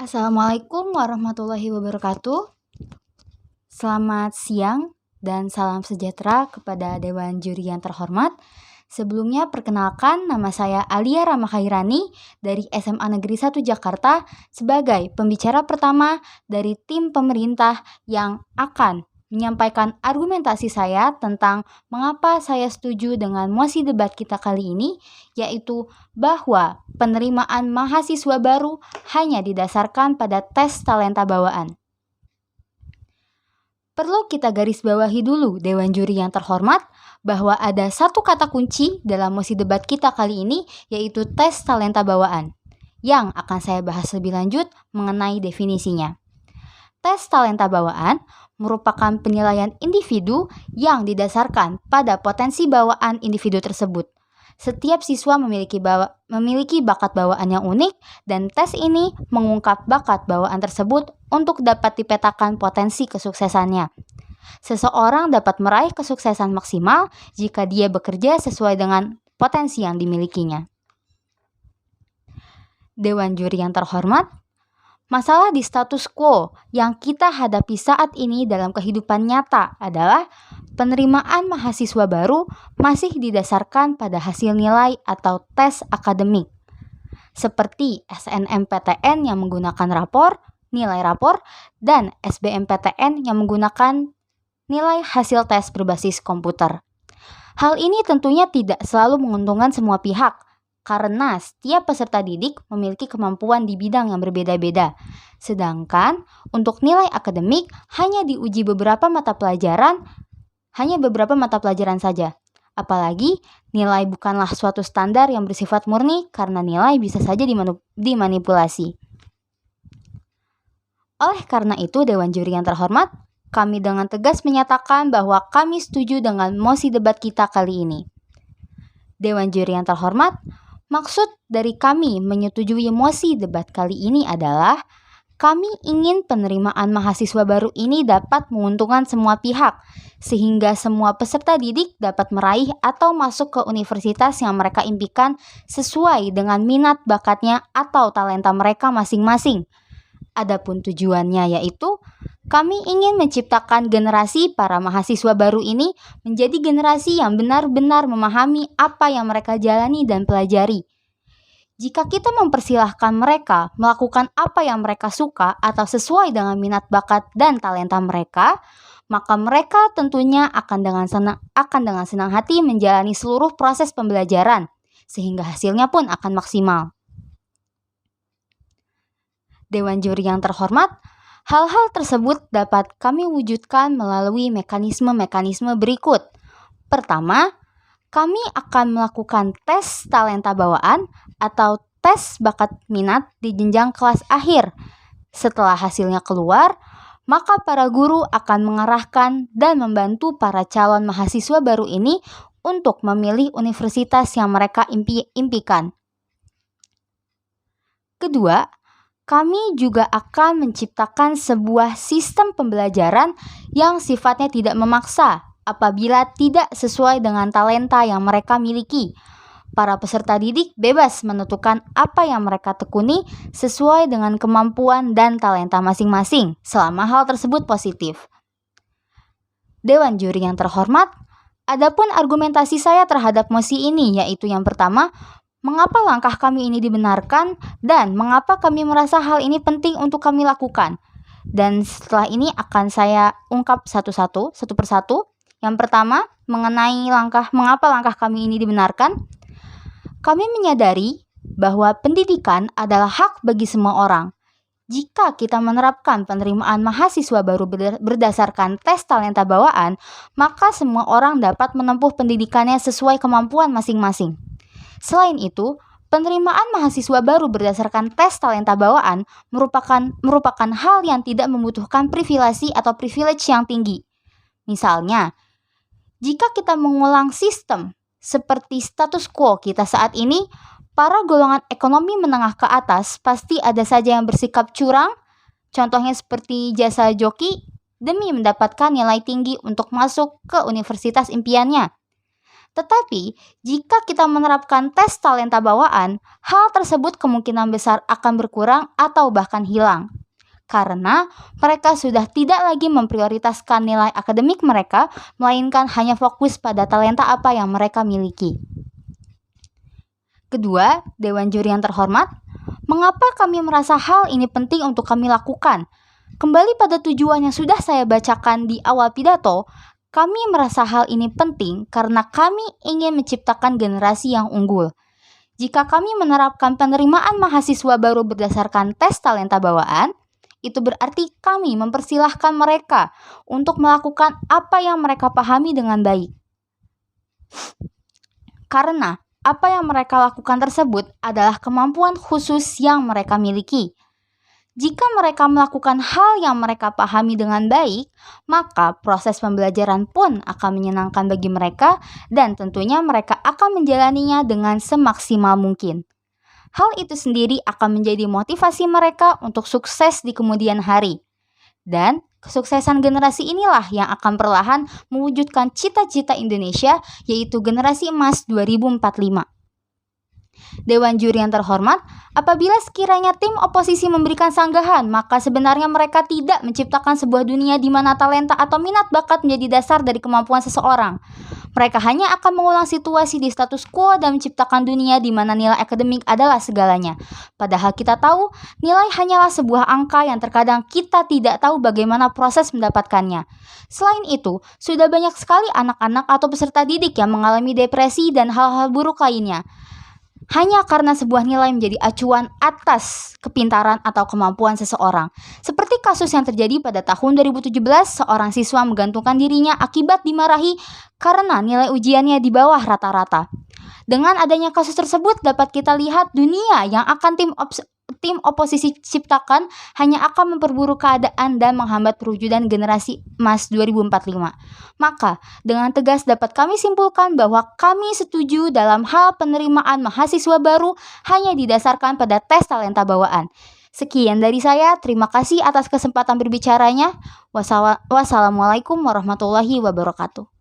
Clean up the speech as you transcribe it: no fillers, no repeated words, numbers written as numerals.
Assalamualaikum warahmatullahi wabarakatuh. Selamat siang dan salam sejahtera kepada Dewan Juri yang terhormat. Sebelumnya perkenalkan, nama saya Alia Ramakhairani dari SMA Negeri 1 Jakarta sebagai pembicara pertama dari tim pemerintah yang akan menyampaikan argumentasi saya tentang mengapa saya setuju dengan mosi debat kita kali ini, yaitu bahwa penerimaan mahasiswa baru hanya didasarkan pada tes talenta bawaan. Perlu kita garis bawahi dulu, Dewan Juri yang terhormat, bahwa ada satu kata kunci dalam mosi debat kita kali ini, yaitu tes talenta bawaan, yang akan saya bahas lebih lanjut mengenai definisinya. Tes talenta bawaan merupakan penilaian individu yang didasarkan pada potensi bawaan individu tersebut. Setiap siswa memiliki bakat bawaan yang unik, dan tes ini mengungkap bakat bawaan tersebut untuk dapat dipetakan potensi kesuksesannya. Seseorang dapat meraih kesuksesan maksimal jika dia bekerja sesuai dengan potensi yang dimilikinya. Dewan Juri yang terhormat, masalah di status quo yang kita hadapi saat ini dalam kehidupan nyata adalah penerimaan mahasiswa baru masih didasarkan pada hasil nilai atau tes akademik, seperti SNMPTN yang menggunakan nilai rapor, dan SBMPTN yang menggunakan nilai hasil tes berbasis komputer. Hal ini tentunya tidak selalu menguntungkan semua pihak, karena setiap peserta didik memiliki kemampuan di bidang yang berbeda-beda. Sedangkan untuk nilai akademik hanya diuji beberapa mata pelajaran saja. Apalagi nilai bukanlah suatu standar yang bersifat murni karena nilai bisa saja dimanipulasi. Oleh karena itu, Dewan Juri yang terhormat, kami dengan tegas menyatakan bahwa kami setuju dengan mosi debat kita kali ini. Dewan Juri yang terhormat, maksud dari kami menyetujui mosi debat kali ini adalah kami ingin penerimaan mahasiswa baru ini dapat menguntungkan semua pihak, sehingga semua peserta didik dapat meraih atau masuk ke universitas yang mereka impikan sesuai dengan minat bakatnya atau talenta mereka masing-masing. Adapun tujuannya yaitu kami ingin menciptakan generasi para mahasiswa baru ini menjadi generasi yang benar-benar memahami apa yang mereka jalani dan pelajari. Jika kita mempersilahkan mereka melakukan apa yang mereka suka atau sesuai dengan minat bakat dan talenta mereka, maka mereka tentunya akan dengan senang hati menjalani seluruh proses pembelajaran, sehingga hasilnya pun akan maksimal. Dewan Juri yang terhormat, hal-hal tersebut dapat kami wujudkan melalui mekanisme-mekanisme berikut. Pertama, kami akan melakukan tes talenta bawaan atau tes bakat minat di jenjang kelas akhir. Setelah hasilnya keluar, maka para guru akan mengarahkan dan membantu para calon mahasiswa baru ini untuk memilih universitas yang mereka impikan. Kedua, kami juga akan menciptakan sebuah sistem pembelajaran yang sifatnya tidak memaksa apabila tidak sesuai dengan talenta yang mereka miliki. Para peserta didik bebas menentukan apa yang mereka tekuni sesuai dengan kemampuan dan talenta masing-masing selama hal tersebut positif. Dewan Juri yang terhormat, adapun argumentasi saya terhadap mosi ini yaitu yang pertama, mengapa langkah kami ini dibenarkan dan mengapa kami merasa hal ini penting untuk kami lakukan. Dan setelah ini akan saya ungkap satu persatu. Yang pertama, mengenai mengapa langkah kami ini dibenarkan. Kami menyadari bahwa pendidikan adalah hak bagi semua orang. Jika kita menerapkan penerimaan mahasiswa baru berdasarkan tes talenta bawaan, maka semua orang dapat menempuh pendidikannya sesuai kemampuan masing-masing. Selain itu, penerimaan mahasiswa baru berdasarkan tes talenta bawaan merupakan hal yang tidak membutuhkan privilege yang tinggi. Misalnya, jika kita mengulang sistem seperti status quo kita saat ini, para golongan ekonomi menengah ke atas pasti ada saja yang bersikap curang, contohnya seperti jasa joki, demi mendapatkan nilai tinggi untuk masuk ke universitas impiannya. Tetapi, jika kita menerapkan tes talenta bawaan, hal tersebut kemungkinan besar akan berkurang atau bahkan hilang. Karena mereka sudah tidak lagi memprioritaskan nilai akademik mereka, melainkan hanya fokus pada talenta apa yang mereka miliki. Kedua, Dewan Juri yang terhormat, mengapa kami merasa hal ini penting untuk kami lakukan? Kembali pada tujuan yang sudah saya bacakan di awal pidato, kami merasa hal ini penting karena kami ingin menciptakan generasi yang unggul. Jika kami menerapkan penerimaan mahasiswa baru berdasarkan tes talenta bawaan, itu berarti kami mempersilahkan mereka untuk melakukan apa yang mereka pahami dengan baik. Karena apa yang mereka lakukan tersebut adalah kemampuan khusus yang mereka miliki. Jika mereka melakukan hal yang mereka pahami dengan baik, maka proses pembelajaran pun akan menyenangkan bagi mereka dan tentunya mereka akan menjalaninya dengan semaksimal mungkin. Hal itu sendiri akan menjadi motivasi mereka untuk sukses di kemudian hari. Dan kesuksesan generasi inilah yang akan perlahan mewujudkan cita-cita Indonesia, yaitu generasi emas 2045. Dewan Juri yang terhormat, apabila sekiranya tim oposisi memberikan sanggahan, maka sebenarnya mereka tidak menciptakan sebuah dunia di mana talenta atau minat bakat menjadi dasar dari kemampuan seseorang. Mereka hanya akan mengulang situasi di status quo dan menciptakan dunia di mana nilai akademik adalah segalanya. Padahal kita tahu, nilai hanyalah sebuah angka yang terkadang kita tidak tahu bagaimana proses mendapatkannya. Selain itu, sudah banyak sekali anak-anak atau peserta didik yang mengalami depresi dan hal-hal buruk lainnya. Hanya karena sebuah nilai menjadi acuan atas kepintaran atau kemampuan seseorang. Seperti kasus yang terjadi pada tahun 2017, seorang siswa menggantungkan dirinya akibat dimarahi karena nilai ujiannya di bawah rata-rata. Dengan adanya kasus tersebut dapat kita lihat dunia yang akan tim oposisi ciptakan hanya akan memperburuk keadaan dan menghambat perwujudan generasi emas 2045. Maka, dengan tegas dapat kami simpulkan bahwa kami setuju dalam hal penerimaan mahasiswa baru hanya didasarkan pada tes talenta bawaan. Sekian dari saya, terima kasih atas kesempatan berbicaranya. Wassalamualaikum warahmatullahi wabarakatuh.